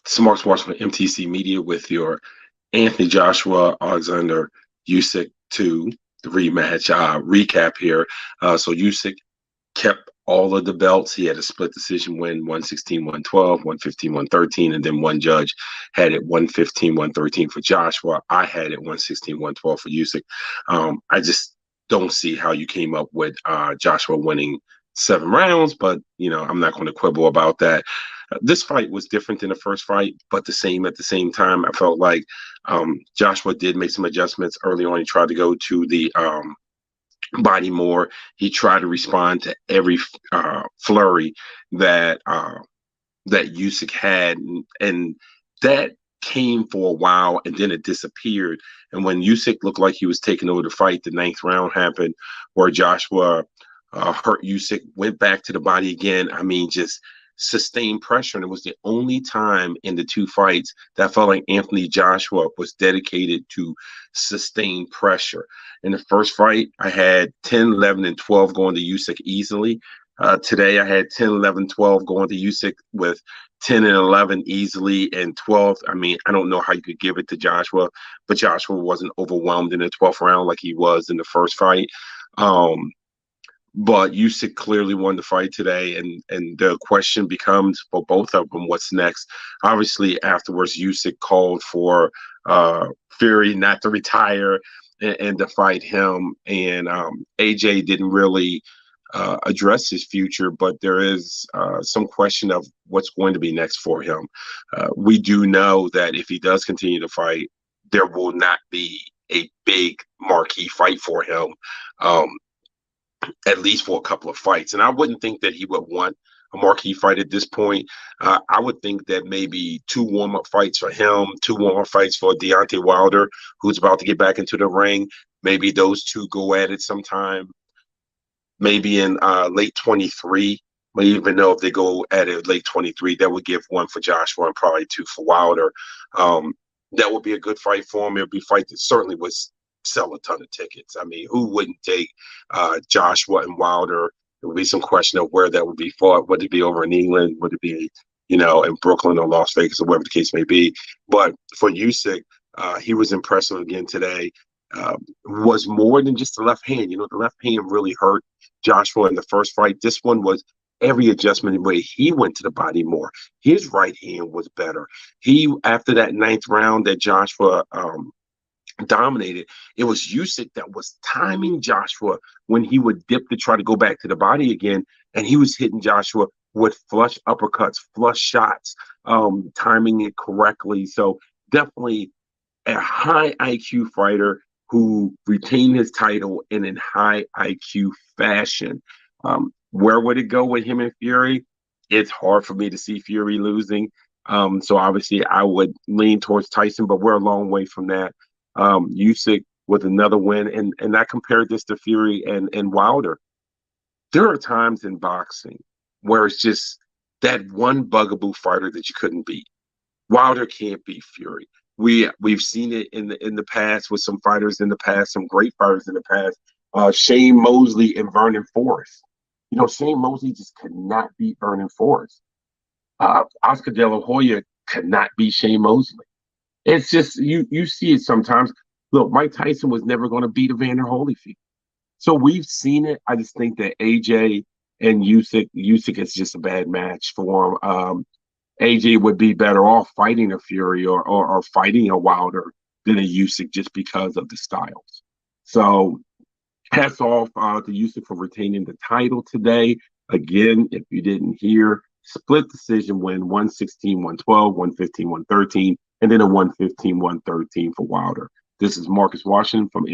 Smarts Watch with MTC Media with your Anthony Joshua, Alexander Usyk 2, the rematch recap here. So Usyk kept all of the belts. He had a split decision win, 116, 112, 115, 113, and then one judge had it 115, 113 for Joshua. I had it 116, 112 for Usyk. I just don't see how you came up with Joshua winning 7 rounds, but I'm not going to quibble about that. This fight was different than the first fight, but the same at the same time. I felt like Joshua did make some adjustments early on. He tried to go to the body more. He tried to respond to every flurry that Usyk had, and that came for a while, and then it disappeared. And when Usyk looked like he was taking over the fight, the 9th round happened, where Joshua hurt Usyk, went back to the body again. I mean, just sustained pressure. And it was the only time in the 2 fights that I felt like Anthony Joshua was dedicated to sustained pressure. In the first fight, I had 10, 11, and 12 going to Usyk easily. Today, I had 10, 11, 12 going to Usyk with 10 and 11 easily, and 12. I mean, I don't know how you could give it to Joshua, but Joshua wasn't overwhelmed in the 12th round like he was in the first fight. But Usyk clearly won the fight today, and the question becomes for both of them, what's next? Obviously, afterwards, Usyk called for Fury not to retire and to fight him, and AJ didn't really address his future, but there is some question of what's going to be next for him. We do know that if he does continue to fight, there will not be a big marquee fight for him. At least for a couple of fights. And I wouldn't think that he would want a marquee fight at this point. I would think that maybe 2 warm-up fights for him, 2 warm-up fights for Deontay Wilder, who's about to get back into the ring. Maybe those two go at it sometime, maybe in late 23. But even though if they go at it late 23, that would give 1 for Joshua and probably 2 for Wilder. That would be a good fight for him. It would be a fight that certainly was sell a ton of tickets. I mean, who wouldn't take Joshua and Wilder? There would be some question of where that would be fought. Would it be over in England? Would it be, in Brooklyn or Las Vegas or wherever the case may be? But for Usyk, he was impressive again today. Was more than just the left hand. The left hand really hurt Joshua in the first fight. This one was every adjustment in the way he went to the body more. His right hand was better. After that 9th round that Joshua dominated, it was Usyk that was timing Joshua when he would dip to try to go back to the body again, and he was hitting Joshua with flush uppercuts, flush shots, timing it correctly. So definitely a high IQ fighter who retained his title in high IQ fashion. Where would it go with him and Fury? It's hard for me to see Fury losing. So obviously I would lean towards Tyson, but we're a long way from that. Usyk with another win, and I compared this to Fury and Wilder. There are times in boxing where it's just that one bugaboo fighter that you couldn't beat. Wilder can't beat Fury. We've seen it in the past with some fighters in the past, some great fighters in the past. Shane Mosley and Vernon Forrest. Shane Mosley just could not beat Vernon Forrest. Oscar De La Hoya could not beat Shane Mosley. It's just you see it sometimes. Look, Mike Tyson was never going to beat Evander Holyfield. So we've seen it. I just think that AJ and Usyk is just a bad match for him. AJ would be better off fighting a Fury or fighting a Wilder than a Usyk just because of the styles. So hats off to Usyk for retaining the title today. Again, if you didn't hear, split decision win, 116, 112, 115, 113, and then a 115, 113 for Wilder. This is Marcus Washington from